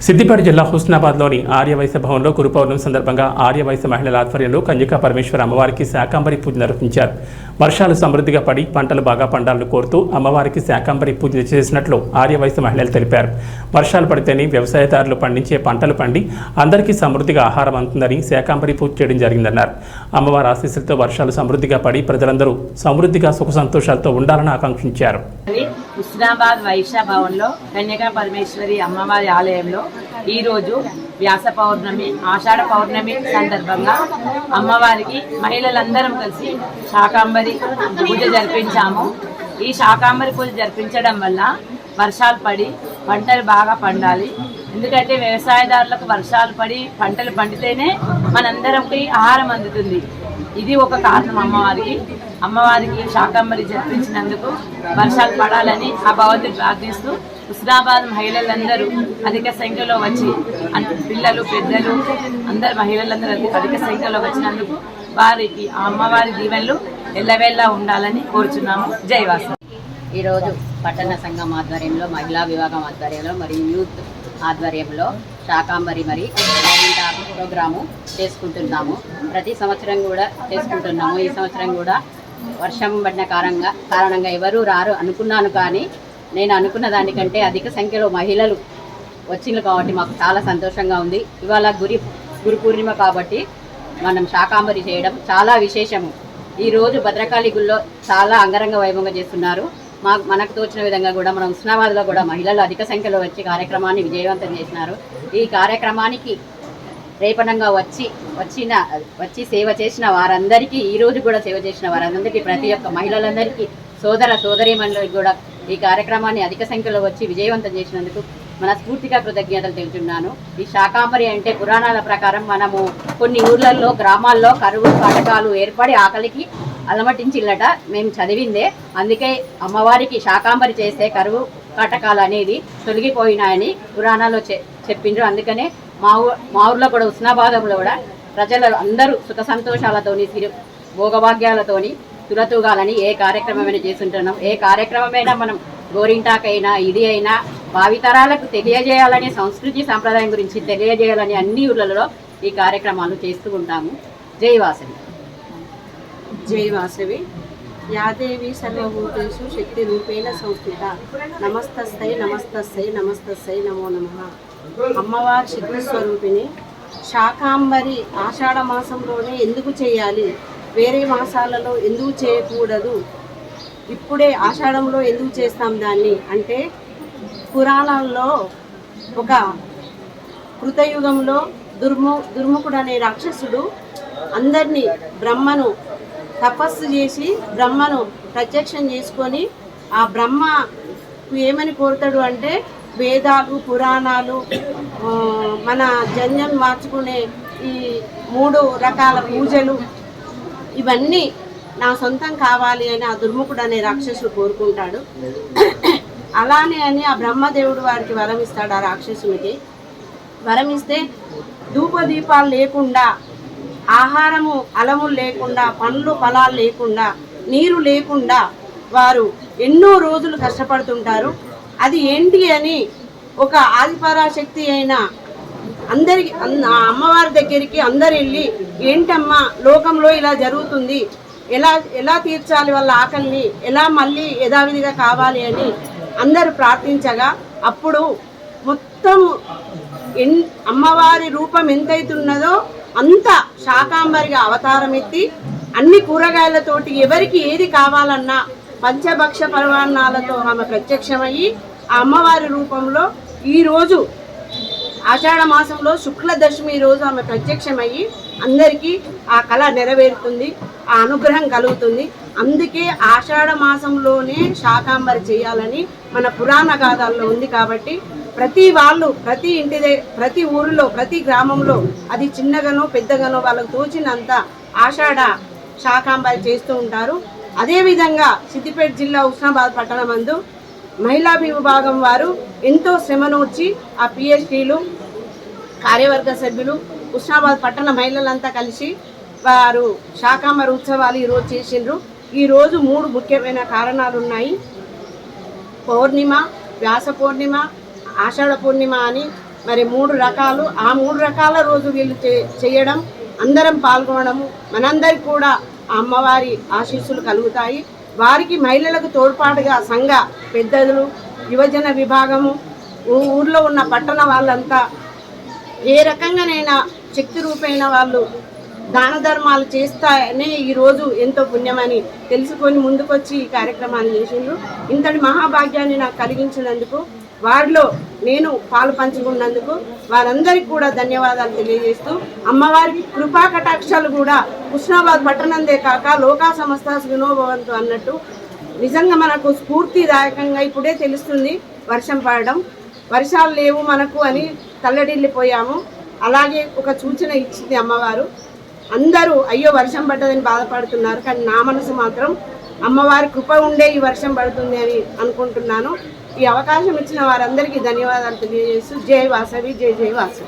సిద్దిపేట జిల్లా హుస్నాబాద్లోని ఆర్యవైశ్య భవన్లో గురు పౌర్ణమి సందర్భంగా ఆర్యవైశ్య మహిళల ఆధ్వర్యంలో కన్యకా పరమేశ్వర అమ్మవారికి శాకంబరి పూజ నిర్వహించారు. వర్షాలు సమృద్ధిగా పడి పంటలు బాగా పండాలని కోరుతూ అమ్మవారికి శాకంబరి పూజ చేసినట్లు ఆర్యవైశ్య మహిళలు తెలిపారు. వర్షాలు పడితేనే వ్యవసాయదారులు పండించే పంటలు పండి అందరికీ సమృద్ధిగా ఆహారం అందుతుందని శాకంబరి పూజ చేయడం జరిగిందన్నారు. అమ్మవారి ఆశీస్సులతో వర్షాలు సమృద్ధిగా పడి ప్రజలందరూ సమృద్ధిగా సుఖ సంతోషాలతో ఉండాలని ఆకాంక్షించారు. హుస్నాబాద్ వైశ్య భవన్లో కన్యకా పరమేశ్వరి అమ్మవారి ఆలయంలో ఈరోజు వ్యాస పౌర్ణమి ఆషాఢ పౌర్ణమి సందర్భంగా అమ్మవారికి మహిళలందరం కలిసి శాకంబరి పూజ జరిపించాము. ఈ శాకంబరి పూజ జరిపించడం వల్ల వర్షాలు పడి పంటలు బాగా పండాలి. ఎందుకంటే వ్యవసాయదారులకు వర్షాలు పడి పంటలు పండితేనే మనందరికి ఆహారం అందుతుంది. ఇది ఒక కారణం. అమ్మవారికి శాకంబరి జరిపించినందుకు వర్షాలు పడాలని ఆ భగవంతుని ప్రార్థిస్తూ హుస్నాబాద్ మహిళలందరూ అధిక సంఖ్యలో వచ్చి పిల్లలు పెద్దలు అందరు మహిళలందరూ అధిక సంఖ్యలో వచ్చినందుకు వారికి ఆ అమ్మవారి దీవెనలు ఎల్లవేళలా ఉండాలని కోరుచున్నాము. జై వాసవి. ఈరోజు పట్టణ సంఘం ఆధ్వర్యంలో మహిళా విభాగం ఆధ్వర్యంలో మరియు యూత్ ఆధ్వర్యంలో శాకంబరి ప్రోగ్రాము చేసుకుంటున్నాము. ప్రతి సంవత్సరం కూడా చేసుకుంటున్నాము. ఈ సంవత్సరం కూడా వర్షం పడిన కారణంగా ఎవరు రారు అనుకున్నాను, కానీ నేను అనుకున్న దానికంటే అధిక సంఖ్యలో మహిళలు వచ్చింది కాబట్టి మాకు చాలా సంతోషంగా ఉంది. ఇవాళ గురు పూర్ణిమ కాబట్టి మనం శాకంబరి చేయడం చాలా విశేషము. ఈరోజు భద్రకాళి గుళ్ళో చాలా అంగరంగ వైభవంగా చేస్తున్నారు. మనకు తోచిన విధంగా కూడా మనం హుస్నాబాద్లో కూడా మహిళలు అధిక సంఖ్యలో వచ్చి కార్యక్రమాన్ని విజయవంతం చేసినారు. ఈ కార్యక్రమానికి రేపనంగా వచ్చి సేవ చేసిన వారందరికీ, ఈరోజు కూడా సేవ చేసిన వారందరికీ, ప్రతి ఒక్క మహిళలందరికీ, సోదరీమణులకు కూడా ఈ కార్యక్రమాన్ని అధిక సంఖ్యలో వచ్చి విజయవంతం చేసినందుకు మనస్ఫూర్తిగా కృతజ్ఞతలు తెలుపుతున్నాను. ఈ శాకంబరి అంటే పురాణాల ప్రకారం మనము కొన్ని ఊర్లలో గ్రామాల్లో కరువు కాటకాలు ఏర్పడి ఆకలికి అలమటించిల్లట మేము చదివిందే. అందుకే అమ్మవారికి శాకంబరి చేస్తే కరువు కాటకాలు అనేది తొలగిపోయినాయని పురాణాల్లో చెప్పిండ్రు. అందుకనే మా ఊర్లో కూడా హుస్నాబాద్లో కూడా ప్రజలు అందరూ సుఖ సంతోషాలతోని భోగభాగ్యాలతోని తులతూగాలని ఏ కార్యక్రమమైనా చేస్తుంటున్నాం. ఏ కార్యక్రమమైనా మనం గోరింటాకైనా ఇది అయినా భావితరాలకు తెలియజేయాలని, సంస్కృతి సంప్రదాయం గురించి తెలియజేయాలని అన్ని ఊర్లలో ఈ కార్యక్రమాలు చేస్తూ ఉంటాము. జై వాసవి. జై వాసవి. యాదేవి సర్వభూతేషు శక్తి రూపేణ సంస్థిత. నమస్తస్సై నమస్తస్సై నమస్తస్సై నమో నమః. అమ్మవారి శక్తి స్వరూపిణి. శాకంబరి ఆషాఢ మాసంలోనే ఎందుకు చేయాలి, వేరే మాసాలలో ఎందుకు చేయకూడదు, ఇప్పుడే ఆషాఢంలో ఎందుకు చేస్తాం దాన్ని అంటే, పురాణాల్లో ఒక కృతయుగంలో దుర్ముఖుడు అనే రాక్షసుడు అందరినీ బ్రహ్మను తపస్సు చేసి బ్రహ్మను ప్రత్యక్షం చేసుకొని ఆ బ్రహ్మకు ఏమని కోరుతాడు అంటే, వేదాలు పురాణాలు మన జన్యం మార్చుకునే ఈ 3 రకాల పూజలు ఇవన్నీ నా సొంతం కావాలి అని ఆ దుర్ముఖుడు అనే రాక్షసుడు కోరుకుంటాడు. అలానే అని ఆ బ్రహ్మదేవుడు వారికి వరం ఇస్తాడు. ఆ రాక్షసునికి వరం ఇస్తే ధూపదీపాలు లేకుండా, ఆహారము అలములు లేకుండా, పండ్లు ఫలాలు లేకుండా, నీరు లేకుండా వారు ఎన్నో రోజులు కష్టపడుతుంటారు. అది ఏంటి అని ఒక ఆదిపరాశక్తి అయిన అందరికి అమ్మవారి దగ్గరికి అందరు వెళ్ళి, ఏంటమ్మా లోకంలో ఇలా జరుగుతుంది, ఎలా తీర్చాలి వాళ్ళ ఆకలిని, ఎలా మళ్ళీ యథావిధిగా కావాలి అని అందరూ ప్రార్థించగా, అప్పుడు మొత్తం అమ్మవారి రూపం ఎంతైతున్నదో అంత శాకంబరిగా అవతారం ఎత్తి అన్ని కూరగాయలతోటి ఎవరికి ఏది కావాలన్నా పంచభక్ష పరమాన్నాలతో ఆమె ప్రత్యక్షమయ్యి ఆ అమ్మవారి రూపంలో ఈరోజు ఆషాఢ మాసంలో శుక్ల దశమి రోజు ఆమె ప్రత్యక్షమయ్యి అందరికీ ఆ కళ నెరవేరుతుంది, ఆ అనుగ్రహం కలుగుతుంది. అందుకే ఆషాఢ మాసంలోనే శాకంబరి చేయాలని మన పురాణ గాథల్లో ఉంది. కాబట్టి ప్రతి వాళ్ళు ప్రతి ప్రతి ఊరిలో ప్రతి గ్రామంలో అది చిన్నగానో పెద్దగానో వాళ్ళకు తోచినంత ఆషాఢ శాకంబరి చేస్తూ ఉంటారు. అదేవిధంగా సిద్దిపేట జిల్లా హుస్నాబాద్ పట్టణమందు మహిళా విభాగం వారు ఎంతో శ్రమనూర్చి ఆ పిహెచ్డీలు కార్యవర్గ సభ్యులు హుస్నాబాద్ పట్టణ మహిళలంతా కలిసి వారు శాకంబరి ఉత్సవాలు ఈరోజు చేసిండ్రు. ఈరోజు 3 ముఖ్యమైన కారణాలు ఉన్నాయి. పౌర్ణిమ, వ్యాస పౌర్ణిమ, ఆషాఢ పూర్ణిమ అని మరి 3 రకాలు, ఆ 3 రకాల రోజు వీళ్ళు చేయడం, అందరం పాల్గొనడము, మనందరికి కూడా ఆ అమ్మవారి ఆశీస్సులు కలుగుతాయి. వారికి మహిళలకు తోడ్పాటుగా సంఘ పెద్దలు, యువజన విభాగము, ఊర్లో ఉన్న పట్టణ వాళ్ళంతా ఏ రకంగానైనా శక్తి రూపైన వాళ్ళు దాన ధర్మాలు చేస్తాయనే ఈరోజు ఎంతో పుణ్యమని తెలుసుకొని ముందుకొచ్చి ఈ కార్యక్రమాన్ని చేసిండ్రు. ఇంతటి మహాభాగ్యాన్ని నాకు కలిగించినందుకు, వారిలో నేను పాలు పంచుకున్నందుకు వారందరికీ కూడా ధన్యవాదాలు తెలియజేస్తూ, అమ్మవారికి కృపా కటాక్షాలు కూడా హుస్నాబాద్ పట్టణందే కాక లోకా సమస్త సుఖినో భవంతు అన్నట్టు నిజంగా మనకు స్ఫూర్తిదాయకంగా ఇప్పుడే తెలుస్తుంది. వర్షం పడడం, వర్షాలు లేవు మనకు అని తల్లడిల్లిపోయాము. అలాగే ఒక సూచన ఇచ్చింది అమ్మవారు. అందరూ అయ్యో వర్షం పడ్డదని బాధపడుతున్నారు, కానీ నా మనసు మాత్రం అమ్మవారి కృప ఉండే ఈ వర్షం పడుతుంది అని అనుకుంటున్నాను. ఈ అవకాశం ఇచ్చిన వారందరికీ ధన్యవాదాలు తెలియజేస్తూ జై వాసవి, జై జై వాసవి.